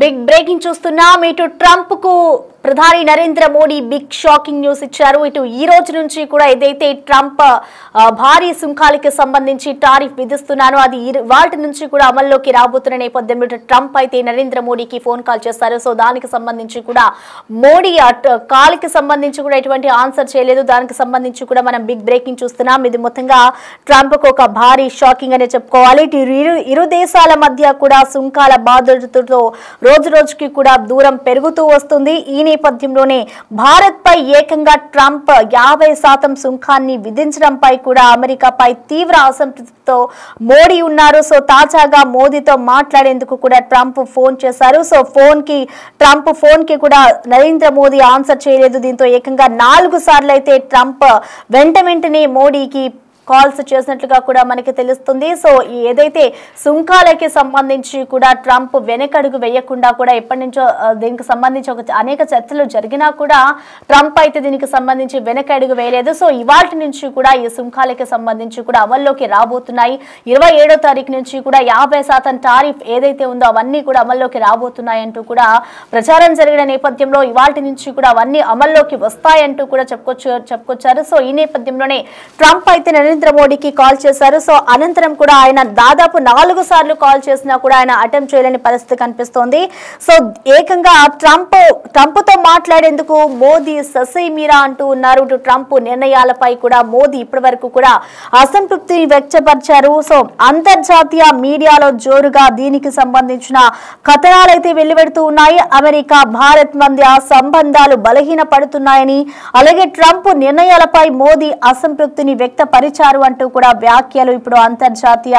Big breaking చూస్తున్నాం. ఇటు Trump కు ప్రధాని Narendra Modi big shocking news ఇచ్చారు. ఇటు ఈ రోజు నుంచి కూడా ఏదైతే ట్రంప్ భారీ సుంకాలకి సంబంధించి టారిఫ్ విధిస్తున్నారో అది వాటి నుంచి కూడా అమల్లోకి రాబోతున్న నేపథ్యంలో ట్రంప్ అయితే నరేంద్ర మోడీకి ఫోన్ కాల్ చేస్తారు. సో దానికి సంబంధించి కూడా మోడీ కాల్కి సంబంధించి కూడా ఎటువంటి ఆన్సర్ చేయలేదు. దానికి సంబంధించి కూడా మనం బిగ్ బ్రేకింగ్ చూస్తున్నాం. ఇది మొత్తంగా ట్రంప్ కు ఒక భారీ షాకింగ్ అనే చెప్పుకోవాలి. ఇరు దేశాల మధ్య కూడా సుంకాల బాధ్యతతో రోజు రోజుకి కూడా దూరం పెరుగుతూ వస్తుంది. ఈ నేపథ్యంలోనే భారత్ పై ఏకంగా ట్రంప్ 50% సుంకాన్ని విధించడంపై కూడా అమెరికాపై తీవ్ర అసంతృప్తితో మోడీ ఉన్నారు. సో తాజాగా మోదీతో మాట్లాడేందుకు కూడా ట్రంప్ ఫోన్ చేశారు. సో ట్రంప్ ఫోన్ కి కూడా నరేంద్ర మోదీ ఆన్సర్ చేయలేదు. దీంతో ఏకంగా 4 సార్లు అయితే ట్రంప్ వెంటనే మోడీకి కాల్స్ చేసినట్లుగా కూడా మనకి తెలుస్తుంది. సో ఏదైతే సుంకాలకి సంబంధించి కూడా ట్రంప్ వెనకడుగు వేయకుండా కూడా ఎప్పటి నుంచో దీనికి సంబంధించి అనేక చర్చలు జరిగినా కూడా ట్రంప్ అయితే దీనికి సంబంధించి వెనకడుగు వేయలేదు. సో ఇవాటి నుంచి కూడా ఈ సుంకాలకి సంబంధించి కూడా అమల్లోకి రాబోతున్నాయి. 27వ తారీఖు నుంచి కూడా 50% టారిఫ్ ఏదైతే ఉందో అవన్నీ కూడా అమల్లోకి రాబోతున్నాయంటూ కూడా ప్రచారం జరిగిన నేపథ్యంలో ఇవాటి నుంచి కూడా అవన్నీ అమల్లోకి వస్తాయంటూ కూడా చెప్పుకొచ్చారు. సో ఈ నేపథ్యంలోనే ట్రంప్ అయితే నరేంద్ర మోడీకి కాల్ చేశారు. సో అనంతరం కూడా ఆయన దాదాపు 4 సార్లు కాల్ చేసినా కూడా ఆయన అటెంప్ట్ చేయలేని పరిస్థితి కనిపిస్తోంది. సో ఏకంగా ట్రంప్ తో మాట్లాడేందుకు మోదీ ససేమిరా అంటూ ఉన్నారు. ట్రంప్ నిర్ణయాలపై కూడా మోదీ ఇప్పటి వరకు కూడా అసంతృప్తి వ్యక్తపరిచారు. సో అంతర్జాతీయ మీడియాలో జోరుగా దీనికి సంబంధించిన కథనాలు అయితే వెలువడుతూ ఉన్నాయి. అమెరికా భారత్ మధ్య సంబంధాలు బలహీన పడుతున్నాయని, అలాగే ట్రంప్ నిర్ణయాలపై మోదీ అసంతృప్తిని వ్యక్తపరిచారు అంటూ కూడా వ్యాఖ్యలు ఇప్పుడు అంతర్జాతీయ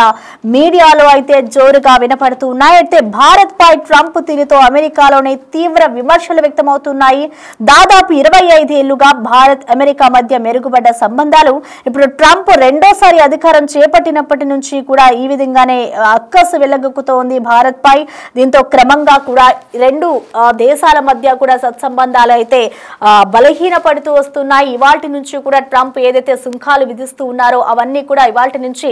మీడియాలో అయితే జోరుగా వినపడుతూ ఉన్నాయి. అయితే భారత్ పై ట్రంప్ తీరుతో అమెరికాలోనే తీవ్ర విమర్శలు వ్యక్తమవుతున్నాయి. దాదాపు 25 ఏళ్లుగా భారత్ అమెరికా మధ్య మెరుగుపడ్డ సంబంధాలు ఇప్పుడు ట్రంప్ రెండోసారి అధికారం చేపట్టినప్పటి నుంచి కూడా ఈ విధంగానే అక్కసు వెళ్లగక్కుతోంది భారత్ పై. దీంతో క్రమంగా కూడా రెండు దేశాల మధ్య కూడా సత్సంబంధాలు అయితే బలహీన పడుతూ వస్తున్నాయి. ఇవాటి నుంచి కూడా ట్రంప్ ఏదైతే సుంకాలు విధిస్తూ ఉన్నారో అవన్నీ కూడా ఇవాల్టి నుంచి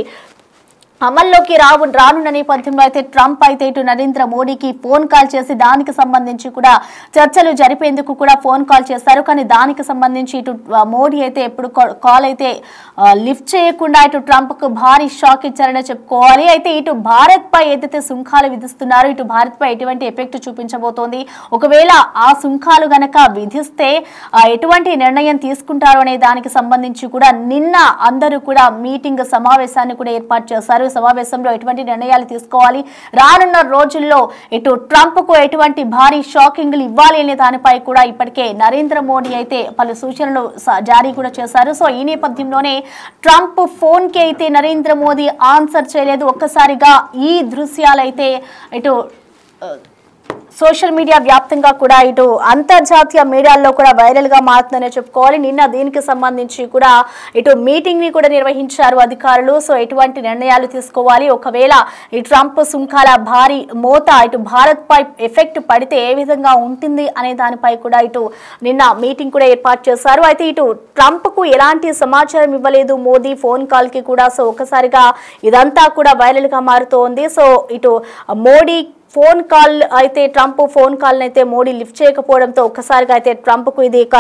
అమల్లోకి రానున్న నేపథ్యంలో అయితే ట్రంప్ అయితే ఇటు నరేంద్ర మోడీకి ఫోన్ కాల్ చేసి దానికి సంబంధించి కూడా చర్చలు జరిపేందుకు కూడా ఫోన్ కాల్ చేస్తారు. కానీ దానికి సంబంధించి ఇటు మోడీ అయితే ఎప్పుడు కాల్ అయితే లిఫ్ట్ చేయకుండా ఇటు ట్రంప్ కు భారీ షాక్ ఇచ్చారనే చెప్పుకోవాలి. అయితే ఇటు భారత్ పై ఏదైతే సుంకాలు విధిస్తున్నారో ఇటు భారత్ పై ఎటువంటి ఎఫెక్ట్ చూపించబోతోంది, ఒకవేళ ఆ సుంకాలు గనక విధిస్తే ఎటువంటి నిర్ణయం తీసుకుంటారో అనే దానికి సంబంధించి కూడా నిన్న అందరూ కూడా సమావేశాన్ని కూడా ఏర్పాటు చేశారు. సమావేశంలో ఎటువంటి నిర్ణయాలు తీసుకోవాలి, రానున్న రోజుల్లో ఇటు ట్రంప్ కు ఎటువంటి భారీ షాకింగ్లు ఇవ్వాలి అనే దానిపై కూడా ఇప్పటికే నరేంద్ర మోడీ అయితే పలు సూచనలు జారీ కూడా చేశారు. సో ఈ నేపథ్యంలోనే ట్రంప్ ఫోన్ కి అయితే నరేంద్ర మోదీ ఆన్సర్ చేయలేదు. ఒక్కసారిగా ఈ దృశ్యాలైతే ఇటు సోషల్ మీడియా వ్యాప్తంగా కూడా ఇటు అంతర్జాతీయ మీడియాల్లో కూడా వైరల్ గా మారుతుందనే చెప్పుకోవాలి. నిన్న దీనికి సంబంధించి కూడా ఇటు మీటింగ్ ని కూడా నిర్వహించారు అధికారులు. సో ఎటువంటి నిర్ణయాలు తీసుకోవాలి, ఒకవేళ ఈ ట్రంప్ సుంకాల భారీ మోత ఇటు భారత్ పై ఎఫెక్ట్ పడితే ఏ విధంగా ఉంటుంది అనే దానిపై కూడా ఇటు నిన్న మీటింగ్ కూడా ఏర్పాటు చేశారు. అయితే ఇటు ట్రంప్ కు ఎలాంటి సమాచారం ఇవ్వలేదు మోదీ ఫోన్ కాల్ కి కూడా. సో ఒక్కసారిగా ఇదంతా కూడా వైరల్ గా మారుతోంది. సో ఇటు మోడీ ఫోన్ కాల్ అయితే ట్రంప్ ఫోన్ కాల్ అయితే మోడీ లిఫ్ట్ చేయకపోవడంతో ఒక్కసారిగా అయితే ట్రంప్ కు ఇది ఒక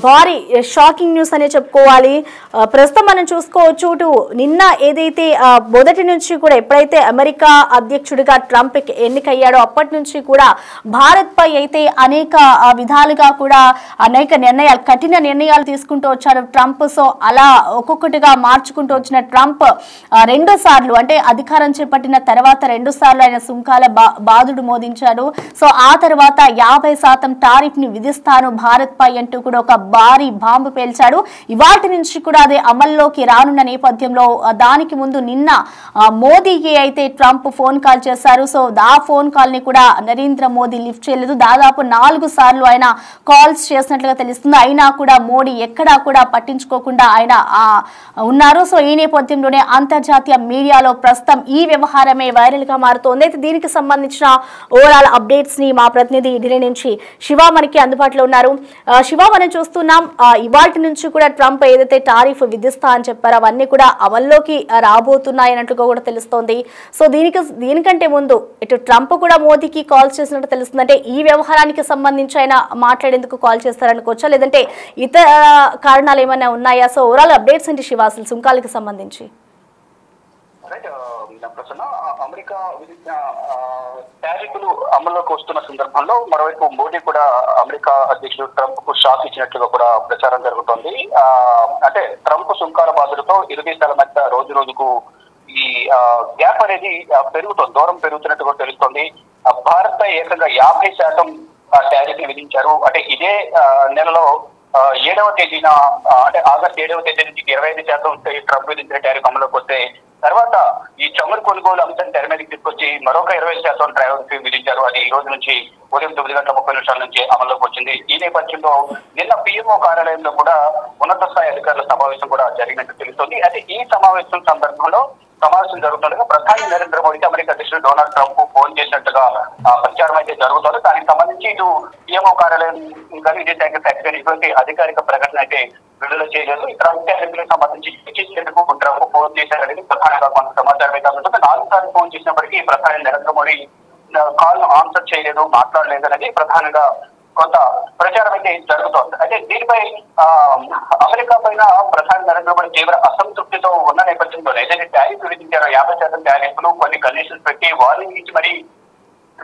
భారీ షాకింగ్ న్యూస్ అనే చెప్పుకోవాలి. ప్రస్తుతం మనం చూసుకోవచ్చు నిన్న ఏదైతే మొదటి నుంచి కూడా ఎప్పుడైతే అమెరికా అధ్యక్షుడిగా ట్రంప్ ఎన్నికయ్యాడో అప్పటి నుంచి కూడా భారత్ పై అయితే అనేక విధాలుగా కూడా అనేక కఠిన నిర్ణయాలు తీసుకుంటూ వచ్చాడు ట్రంప్. సో అలా ఒక్కొక్కటిగా మార్చుకుంటూ వచ్చిన ట్రంప్ 2 సార్లు అంటే అధికారం చేపట్టిన తర్వాత 2 సార్లు ఆయన సుంకాల బాధుడు మోదించాడు. సో ఆ తర్వాత 50% టారిఫ్ ని విధిస్తాను భారత్ పై అంటూ కూడా ఒక భారీ బాంబు పేల్చాడు. ఇవాటి నుంచి కూడా అదే అమల్లోకి రానున్న నేపథ్యంలో దానికి ముందు నిన్న మోదీకి అయితే ట్రంప్ ఫోన్ కాల్ చేశారు. సో ఆ ఫోన్ కాల్ ని కూడా నరేంద్ర మోదీ లిఫ్ట్ చేయలేదు. దాదాపు 4 సార్లు ఆయన కాల్స్ చేసినట్లుగా తెలుస్తుంది. అయినా కూడా మోడీ ఎక్కడా కూడా పట్టించుకోకుండా ఆయన ఉన్నారు. సో ఈ నేపథ్యంలోనే అంతర్జాతీయ మీడియాలో ప్రస్తుతం ఈ వ్యవహారమే వైరల్ గా మారుతోంది. అయితే దీనికి సంబంధించి సంబంధించిన ఓవరాల్ అప్డేట్స్ ని మా ప్రతినిధి ఢిల్లీ నుంచి శివ మనకి అందుబాటులో ఉన్నారు. శివ, మనం చూస్తున్నాం ఇవాల్టి నుంచి కూడా ట్రంప్ ఏదైతే టారిఫ్ విధిస్తా అని చెప్పారో అవన్నీ కూడా అమల్లోకి రాబోతున్నాయి అన్నట్టుగా కూడా తెలుస్తోంది. సో దీనికంటే ముందు ఇటు ట్రంప్ కూడా మోదీకి కాల్ చేసినట్టు తెలుస్తుంది. అంటే ఈ వ్యవహారానికి సంబంధించి ఆయన మాట్లాడేందుకు కాల్ చేస్తారనుకోవచ్చా, లేదంటే ఇతర కారణాలు ఏమైనా ఉన్నాయా? సో ఓవరాల్ అప్డేట్స్ ఏంటి శివ అసలు సుంకాలకి సంబంధించి? అమెరికా విధించిన టారిఫ్లు అమల్లోకి వస్తున్న సందర్భంలో మరోవైపు మోడీ కూడా అమెరికా అధ్యక్షుడు ట్రంప్ కు షాక్ ఇచ్చినట్లుగా కూడా ప్రచారం జరుగుతోంది. అంటే ట్రంప్ సుంకాల బాధలతో ఇరు దేశాల మధ్య రోజు రోజుకు ఈ గ్యాప్ అనేది పెరుగుతుంది, దూరం పెరుగుతున్నట్టు కూడా తెలుస్తోంది. భారత్ పై ఏకంగా 50% టారిఫ్ విధించారు. అంటే ఇదే నెలలో 7వ తేదీన, అంటే ఆగస్టు 7వ తేదీ నుంచి 25% ట్రంప్ విధించిన టారిఫ్ అమల్లోకి వస్తే తర్వాత ఈ చమురు కొనుగోలు అంశం తెర మీదకి తీసుకొచ్చి మరొక 20% టారిఫ్ విధించారు. అది ఈ రోజు నుంచి ఉదయం 9:30 నుంచి అమల్లోకి వచ్చింది. ఈ నేపథ్యంలో నిన్న పిఎంఓ కార్యాలయంలో కూడా ఉన్నత స్థాయి అధికారుల సమావేశం కూడా జరిగినట్టు తెలుస్తోంది. అయితే ఈ సమావేశం సందర్భంలో సమావేశం జరుగుతుండగా ప్రధాని నరేంద్ర మోడీకి అమెరికా అధ్యక్షుడు డొనాల్డ్ ట్రంప్ ఫోన్ చేసినట్టుగా ప్రచారం అయితే జరుగుతుంది. దానికి సంబంధించి ఇటు పిఎంఓ కార్యాలయం కానీ విదేశాంగ శాఖ కానీ ఇటువంటి అధికారిక ప్రకటన అయితే విడుదల చేయలేదు. ట్రంప్ టారిఫ్లకు సంబంధించి చర్చించేందుకు ట్రంప్ ఫోన్ చేశారనేది ప్రధానంగా కొంత సమాచారం అయితే అందుతుంది. 4 సార్లు ఫోన్ చేసినప్పటికీ ప్రధాని నరేంద్ర మోడీ కాల్ ను ఆన్సర్ చేయలేదు, మాట్లాడలేదు అనేది ప్రధానంగా కొంత ప్రచారం అయితే జరుగుతోంది. అయితే దీనిపై అమెరికా పైన ప్రధాని నరేంద్ర మోడీ తీవ్ర అసంతృప్తితో ఉన్న నేపథ్యంలో ఏదైతే టారిఫ్ విధించారో 50% టారిఫ్లు కొన్ని కండిషన్స్ పెట్టి వార్నింగ్ ఇచ్చి మరి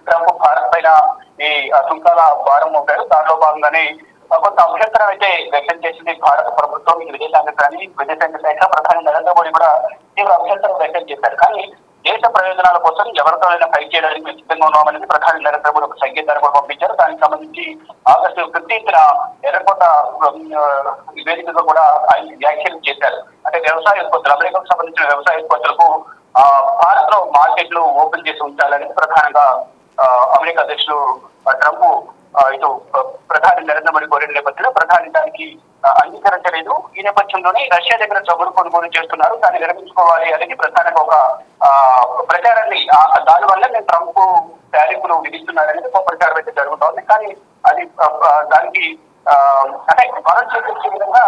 ట్రంప్ భారత్ పైన ఈ సుంకాల భారం మోపారు. దానిలో భాగంగానే కొంత అభ్యంతరం అయితే వ్యక్తం చేసింది భారత ప్రభుత్వం. విదేశాంగ శాఖ ప్రధాని నరేంద్ర మోడీ కూడా తీవ్ర అభ్యంతరం వ్యక్తం చేశారు. కానీ దేశ ప్రయోజనాల కోసం ఎవరితోనైనా ఫైట్ చేయడానికి మేము సిద్ధంగా ఉన్నామనేది ప్రధాని నరేంద్ర మోడీ ఒక సంకేతాన్ని కూడా పంపించారు. దానికి సంబంధించి ఆగస్టు 15న ఎర్రకోట వేదికగా కూడా ఆయన వ్యాఖ్యలు చేశారు. అంటే వ్యవసాయ ఉత్పత్తులు, అమెరికాకు సంబంధించిన వ్యవసాయ ఉత్పత్తులకు భారత్ లో మార్కెట్లు ఓపెన్ చేసి ఉంచాలని ప్రధానంగా అమెరికా అధ్యక్షుడు ట్రంప్ ఇటు ప్రధాని నరేంద్ర మోడీ కోరిన నేపథ్యంలో ప్రధాని దానికి అంగీకరించలేదు. ఈ నేపథ్యంలోనే రష్యా దగ్గర చమురు కొనుగోలు చేస్తున్నారు, దాన్ని విరమించుకోవాలి అనేది ప్రధానంగా ఒక ప్రచారాన్ని, దానివల్ల నేను ట్రంప్ టారిఫ్లు విధిస్తున్నారనేది ఒక ప్రచారం అయితే జరుగుతోంది. కానీ అది దానికి అంటే మనం చేసే విధంగా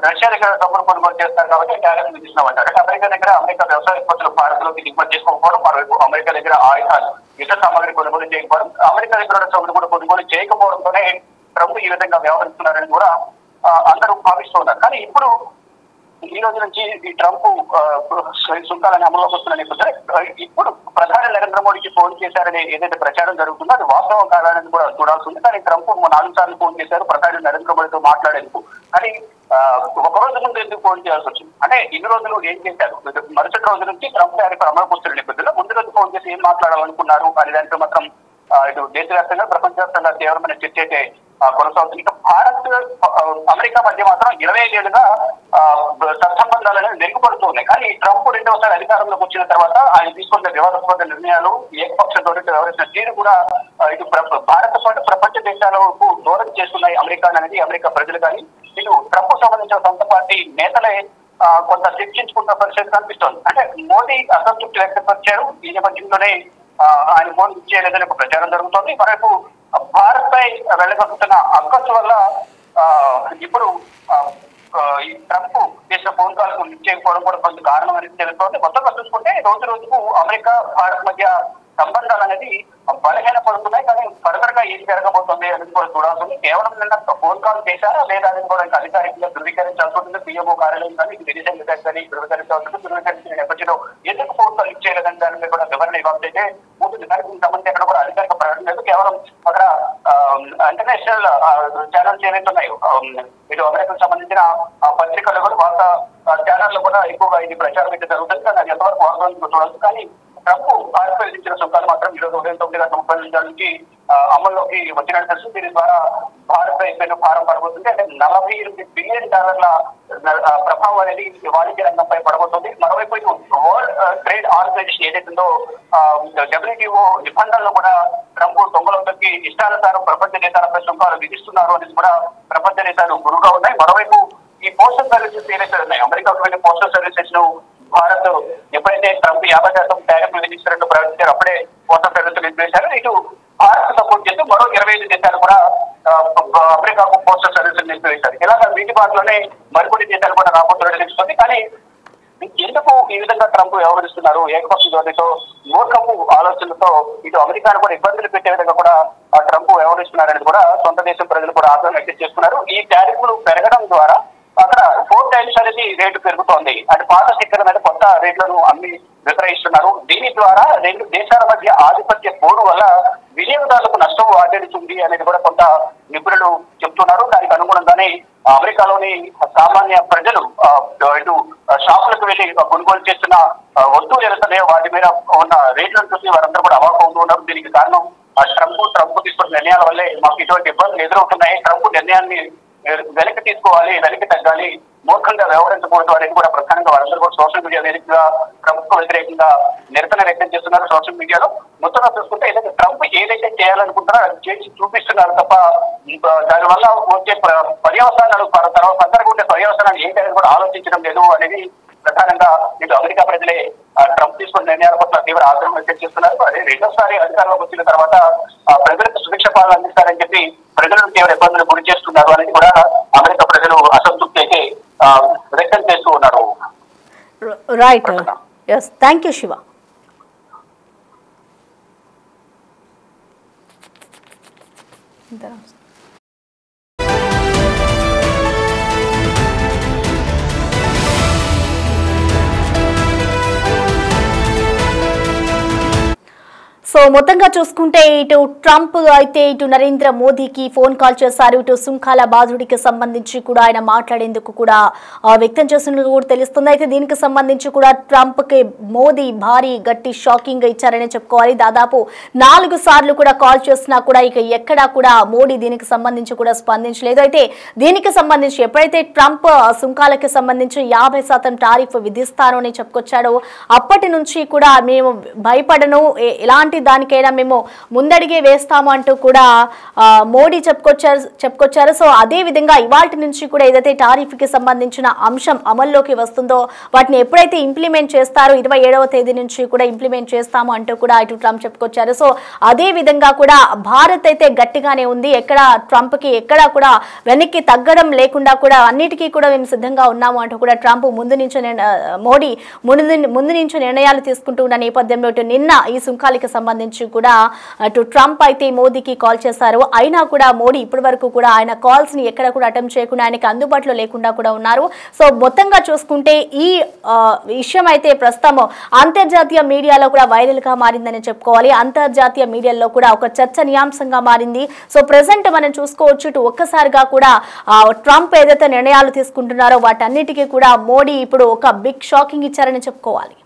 రష్యా దగ్గర చమురు కొనుగోలు చేస్తారు కాబట్టి టారిఫ్ విధిస్తున్నామంటారు. అంటే అమెరికా దగ్గర అమెరికా వ్యవసాయ ఉత్పత్తులు భారత్లోకి దిగుమతి చేసుకోకపోవడం, మరోవైపు అమెరికా దగ్గర ఆయుధాలు యుద్ధ సామాగ్రి కొనుగోలు చేయకపోవడం, అమెరికా దగ్గర చమురు కూడా కొనుగోలు చేయకపోవడంతోనే ట్రంప్ ఈ విధంగా వ్యవహరిస్తున్నారని కూడా అందరూ భావిస్తున్నారు. కానీ ఇప్పుడు ఈ రోజు నుంచి ఈ ట్రంప్ సుంకాలని అమలులోకి వస్తున్న నేపథ్యంలో ఇప్పుడు ప్రధాని నరేంద్ర మోడీకి ఫోన్ చేశారని ఏదైతే ప్రచారం జరుగుతుందో అది వాస్తవం కాదని కూడా చూడాల్సి ఉంది. కానీ ట్రంప్ 4 సార్లు ఫోన్ చేశారు ప్రధాని నరేంద్ర మోడీతో మాట్లాడేందుకు. కానీ ఒక రోజు ముందు ఎందుకు ఫోన్ చేయాల్సి వచ్చింది అంటే ఇన్ని రోజులు ఏం చేశారు? మరుసటి రోజు నుంచి ట్రంప్ టారిఫ్ అమలుకు వస్తున్న నేపథ్యంలో ముందు రోజు ఫోన్ చేసి ఏం మాట్లాడాలనుకున్నారు అనే దాంట్లో మాత్రం ఇటు దేశవ్యాప్తంగా ప్రపంచవ్యాప్తంగా తీవ్రమైన చర్చ అయితే కొనసాగుతుంది. ఇక భారత్ అమెరికా మధ్య మాత్రం 25 ఏళ్లుగా సత్సంబంధాలు మెరుగుపడుతున్నాయి. కానీ ట్రంప్ రెండవసారి అధికారంలోకి వచ్చిన తర్వాత ఆయన తీసుకున్న వివాదాస్పద నిర్ణయాలు, ఏకపక్షంతో వ్యవహరించిన తీరు కూడా ఇటు భారత్ పాటు ప్రపంచ దేశాలకు దూరం చేస్తున్నాయి అమెరికా అనేది అమెరికా ప్రజలు. కానీ ఇటు ట్రంప్ సంబంధించిన సొంత పార్టీ నేతలే కొంత చర్చించుకున్న పరిస్థితి కనిపిస్తోంది. అంటే మోడీ అసంతృప్తి వ్యక్తపరిచారు. ఈ నేపథ్యంలోనే ఆయన ఫోన్ ఇచ్చేయలేదని ఒక ప్రచారం జరుగుతోంది. మరోవైపు భారత్ పై వెళ్ళగలుగుతున్న అక్కసు వల్ల ఇప్పుడు ఈ ట్రంప్ చేసిన ఫోన్ కాల్ కు లిఫ్ట్ చేయకపోవడం కూడా కొంత కారణం అనేది తెలుస్తోంది. మొత్తంగా చూసుకుంటే రోజు రోజుకు అమెరికా భారత్ మధ్య సంబంధాలు అనేది బలహీన పడుతున్నాయి. కానీ ఫర్దర్ గా ఏం జరగబోతుంది అనేది కూడా చూడాల్సింది. కేవలం నిన్న ఫోన్ కాల్ చేశారా లేదా అనేది కూడా ఇంకా అధికారికంగా ధృవీకరించాల్సి ఉంటుంది. పిఎంఓ కార్యాలయం కానీ విదేశాంగ శాఖ కానీ ధృవీకరించాల్సి ఉంటుంది. ధృవీకరించిన నేపథ్యంలో ఎందుకు ఫోన్ కాల్ లిఫ్ట్ చేయలేదని దాని మీద కూడా వివరణ ఇవ్వాల్సి ఉంటుంది. దానికి సంబంధించి అక్కడ కూడా అధికారిక ప్రకటన లేదు. కేవలం అక్కడ ఇంటర్నేషనల్ ఛానల్స్ ఏవైతే ఉన్నాయో ఇటు అమెరికాకు సంబంధించిన పత్రికలు కూడా వార్తా ఛానల్లో కూడా ఎక్కువగా ఇది ప్రచారం అయితే జరుగుతుంది. కానీ అది ఎంతవరకు వాస్తవానికి చూడాలి. కానీ ట్రంప్ భారత్ విధించిన సుంకాలు మాత్రం ఈరోజు ఉదయం 9:30 నుంచి అమల్లోకి వచ్చినట్టు తెలుసు. దీని ద్వారా భారత్ పైన భారం పడబోతుంది. అంటే $48 బిలియన్ ప్రభావం అనేది వాణిజ్య రంగంపై పడబోతుంది. మరోవైపు వరల్డ్ ట్రేడ్ ఆర్గనైజేషన్ ఏదైతుందో WTO నిబంధనలు కూడా ట్రంప్ దొంగలకి ఇష్టానుసారం ప్రపంచ దేశాలపై సుంకాలు విధిస్తున్నారు అనేది కూడా ప్రపంచ దేశాలు గురుగా ఉన్నాయి. మరోవైపు ఈ పోస్టల్ సర్వీసెస్ ఏదైతే ఉన్నాయి అమెరికాకు వెళ్ళే పోస్టల్ సర్వీసెస్ ను భారత్ ఎప్పుడైతే ట్రంప్ 50% టారిఫ్ విధించినట్టు ప్రకటించారు అప్పుడే కొత్త సరిహద్దులు నిలిపేశారు. ఇటు భారత్ సపోర్ట్ చేస్తూ మరో 25 దేశాలు కూడా అమెరికాకు పోస్టల్ సర్వీసులు నిలిపివేశారు. ఇలాగ వీటి బాటలోనే మరికొన్ని దేశాలు కూడా రాబోతున్నట్టు తెలుస్తుంది. కానీ ఎందుకు ఈ విధంగా ట్రంప్ వ్యవహరిస్తున్నారు? ఏకపక్ష ధోరణితో, మూర్ఖపు ఆలోచనలతో ఇటు అమెరికాను కూడా ఇబ్బందులు పెట్టే విధంగా కూడా ట్రంప్ వ్యవహరిస్తున్నారనేది కూడా సొంత దేశం ప్రజలు కూడా ఆగ్రహం వ్యక్తం చేస్తున్నారు. ఈ టారిఫ్లు పెరగడం ద్వారా అక్కడ 4 టైమ్స్ అనేది రేటు పెరుగుతోంది. అంటే పాత స్టిక్కర్ మీద కొత్త రేట్లను అమ్మి విక్రయిస్తున్నారు. దీని ద్వారా 2 దేశాల మధ్య ఆధిపత్య పోరు వల్ల వినియోగదారులకు నష్టం వాటిల్లుతుంది అనేది కూడా కొంత నిపుణులు చెప్తున్నారు. దానికి అనుగుణంగానే అమెరికాలోని సామాన్య ప్రజలు ఇటు షాపులకు వెళ్లి కొనుగోలు చేస్తున్న వస్తువులు ఏదైతున్నాయో వాటి మీద ఉన్న రేట్లను చూసి వారందరూ కూడా అవాక్ అవుతూ ఉన్నారు. దీనికి కారణం ట్రంప్ తీసుకున్న నిర్ణయాల వల్లే మాకు ఇటువంటి ఇబ్బందులు ఎదురవుతున్నాయి. ట్రంప్ నిర్ణయాన్ని వెనక్కి తీసుకోవాలి, వెనక్కి తగ్గాలి, మూర్ఖంగా వ్యవహరించకూడదు అనేది కూడా ప్రధానంగా వారందరూ కూడా సోషల్ మీడియా వేదికగా ట్రంప్ కు వ్యతిరేకంగా నిరసన వ్యక్తం చేస్తున్నారు. సోషల్ మీడియాలో మొత్తంగా చూసుకుంటే ఏదైతే ట్రంప్ ఏదైతే చేయాలనుకుంటారో అది చేసి చూపిస్తున్నారు తప్ప దానివల్ల వచ్చే పర్యవసానాలు తర్వాత ఉండే పర్యవసానాలు ఏంటనేది కూడా ఆలోచించడం లేదు అనేది ప్రధానంగా ఇటు అమెరికా ప్రజలే ట్రంప్ తీసుకున్న నిర్ణయాల పట్ల తీవ్ర ఆగ్రహం వ్యక్తం చేస్తున్నారు. అదే రెండోసారి అధికారంలోకి వచ్చిన తర్వాత ప్రజలకు సుభిక్ష పాలన అందిస్తారని చెప్పి ప్రజలను తీవ్ర ఇబ్బందులు గురి చేస్తున్నారు అనేది కూడా అమెరికా ప్రజలు అసంతృప్తి అయితే వ్యక్తం చేస్తూ ఉన్నారు. Right, yes, thank you Shiva. So మొత్తంగా చూసుకుంటే ఇటు ట్రంప్ అయితే ఇటు నరేంద్ర మోదీకి ఫోన్ కాల్ చేశారు. ఇటు సుంకాల బాధుడికి సంబంధించి కూడా ఆయన మాట్లాడేందుకు కూడా వ్యక్తం చేస్తున్నట్టు కూడా తెలుస్తుంది. అయితే దీనికి సంబంధించి కూడా ట్రంప్ కి మోదీ భారీ గట్టి షాకింగ్ ఇచ్చారని చెప్పుకోవాలి. దాదాపు 4 సార్లు కూడా కాల్ చేసినా కూడా ఇక ఎక్కడా కూడా మోడీ దీనికి సంబంధించి కూడా స్పందించలేదు. అయితే దీనికి సంబంధించి ఎప్పుడైతే ట్రంప్ సుంకాలకి సంబంధించి 50% టారిఫ్ విధిస్తాను అని చెప్పుకొచ్చాడో అప్పటి నుంచి కూడా మేము భయపడను, ఎలాంటి దానికైనా మేము ముందడిగే వేస్తాము అంటూ కూడా మోడీ చెప్పుకొచ్చారు. సో అదే విధంగా ఇవాల్టి నుంచి కూడా ఏదైతే టారిఫ్ కి సంబంధించిన అంశం అమల్లోకి వస్తుందో వాటిని ఎప్పుడైతే ఇంప్లిమెంట్ చేస్తారో 27వ తేదీ నుంచి కూడా ఇంప్లిమెంట్ చేస్తాము అంటూ కూడా ఇటు ట్రంప్ చెప్పుకొచ్చారు. సో అదే విధంగా కూడా భారత్ అయితే గట్టిగానే ఉంది. ఎక్కడ ట్రంప్ కి ఎక్కడా కూడా వెనక్కి తగ్గడం లేకుండా కూడా అన్నిటికీ కూడా మేము సిద్ధంగా ఉన్నాము అంటూ కూడా ట్రంప్ మోడీ ముందు నుంచి నిర్ణయాలు తీసుకుంటూ ఉన్న నేపథ్యంలో ఇటు నిన్న ఈ సుంకాలకి సంబంధించి కూడా అటు ట్రంప్ అయితే మోదీకి కాల్ చేశారు. అయినా కూడా మోడీ ఇప్పటి వరకు కూడా ఆయన కాల్స్ ని ఎక్కడ కూడా అటెంప్ట్ చేయకుండా ఆయనకి అందుబాటులో లేకుండా కూడా ఉన్నారు. సో మొత్తంగా చూసుకుంటే ఈ విషయం అయితే ప్రస్తుతం అంతర్జాతీయ మీడియాలో కూడా వైరల్ గా మారిందని చెప్పుకోవాలి. అంతర్జాతీయ మీడియాలో కూడా ఒక చర్చనీయాంశంగా మారింది. సో ప్రెసెంట్ మనం చూసుకోవచ్చు ఇటు ఒక్కసారిగా కూడా ట్రంప్ ఏదైతే నిర్ణయాలు తీసుకుంటున్నారో వాటన్నిటికీ కూడా మోడీ ఇప్పుడు ఒక బిగ్ షాకింగ్ ఇచ్చారని చెప్పుకోవాలి.